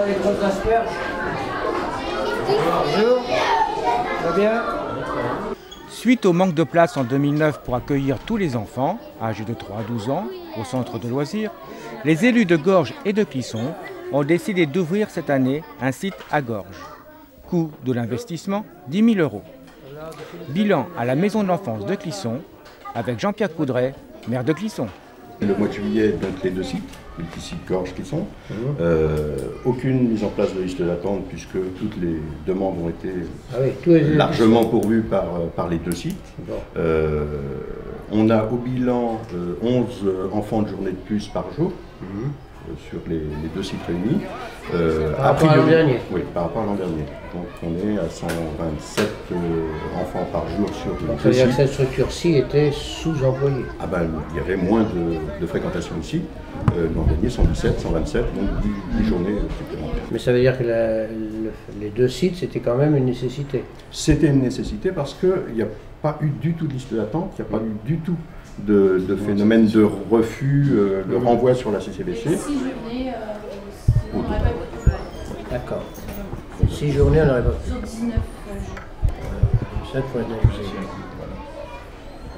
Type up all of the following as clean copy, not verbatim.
les grosses asperges. Bonjour. Ça va bien? Suite au manque de place en 2009 pour accueillir tous les enfants, âgés de 3 à 12 ans, au centre de loisirs, les élus de Gorges et de Clisson ont décidé d'ouvrir cette année un site à Gorges. Coût de l'investissement, 10 000 €. Bilan à la maison de l'enfance de Clisson, avec Jean-Pierre Coudray, maire de Clisson. Le mois de juillet, donc les deux sites, les petits sites Gorges Clisson. Aucune mise en place de liste d'attente puisque toutes les demandes ont été largement pourvues par les deux sites. On a au bilan 11 enfants de journée de plus par jour. Sur les deux sites réunis. Par rapport à l'an dernier. Oui, par rapport à l'an dernier. Donc on est à 127 enfants par jour sur les deux sites. C'est-à-dire que cette structure-ci était sous-employée. Ah ben, il y avait moins de fréquentation ici. L'an dernier, 117, 127, donc 10 journées supplémentaires. Mais ça veut dire que les deux sites, c'était quand même une nécessité. C'était une nécessité parce qu'il n'y a pas eu du tout de liste d'attente, il n'y a pas eu du tout de phénomène de refus, de renvoi sur la CCBC. 6 journées, on n'aurait pas pu. D'accord. 6 journées, on n'aurait pas pu. Sur 19 jours. 7 fois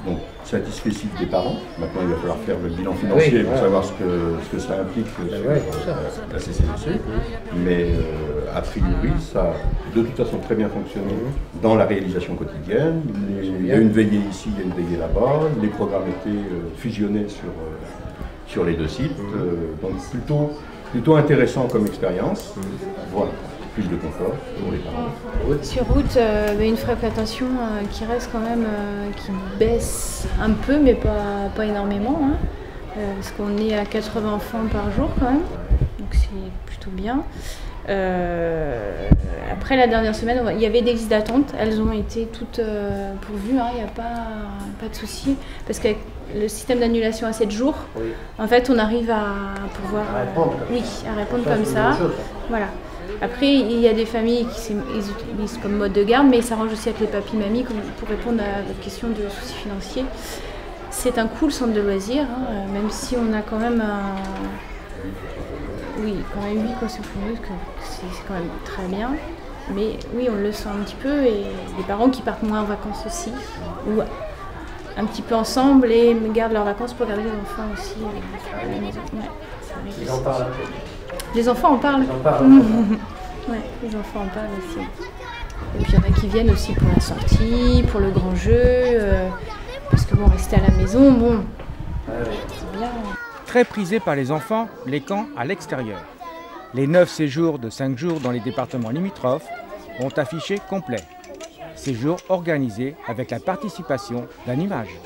Donc, satisfait des parents. Maintenant, il va falloir faire le bilan financier pour savoir ce que ça implique sur la CCBC. Mais a priori, ça a de toute façon très bien fonctionné dans la réalisation quotidienne. Il y a une veillée ici, il y a une veillée là-bas. Les programmes étaient fusionnés sur les deux sites. Donc, plutôt intéressant comme expérience. Voilà. Plus de confort pour les parents. Sur route, une fréquentation qui reste quand même, qui baisse un peu, mais pas énormément, hein, parce qu'on est à 80 enfants par jour quand même, donc c'est plutôt bien. Après la dernière semaine, il y avait des listes d'attente, elles ont été toutes pourvues, hein, il n'y a pas de souci, parce qu'avec le système d'annulation à 7 jours, en fait on arrive à pouvoir répondre comme ça. Voilà. Après, il y a des familles qui utilisent comme mode de garde, mais ça s'arrange aussi avec les papis-mamies pour répondre à votre question de soucis financiers. C'est un cool centre de loisirs, hein, même si on a quand même quand même 8 consultants, c'est quand même très bien. Mais oui, on le sent un petit peu, et les parents qui partent moins en vacances aussi, ou un petit peu ensemble et gardent leurs vacances pour garder les enfants aussi à la maison. Ouais, les enfants en parlent. Ouais, les enfants en parlent aussi. Et puis il y en a qui viennent aussi pour la sortie, pour le grand jeu, parce que bon, rester à la maison, bon, c'est bien. Très prisés par les enfants, les camps à l'extérieur. Les 9 séjours de 5 jours dans les départements limitrophes ont affiché complet. Séjours organisés avec la participation d'un image.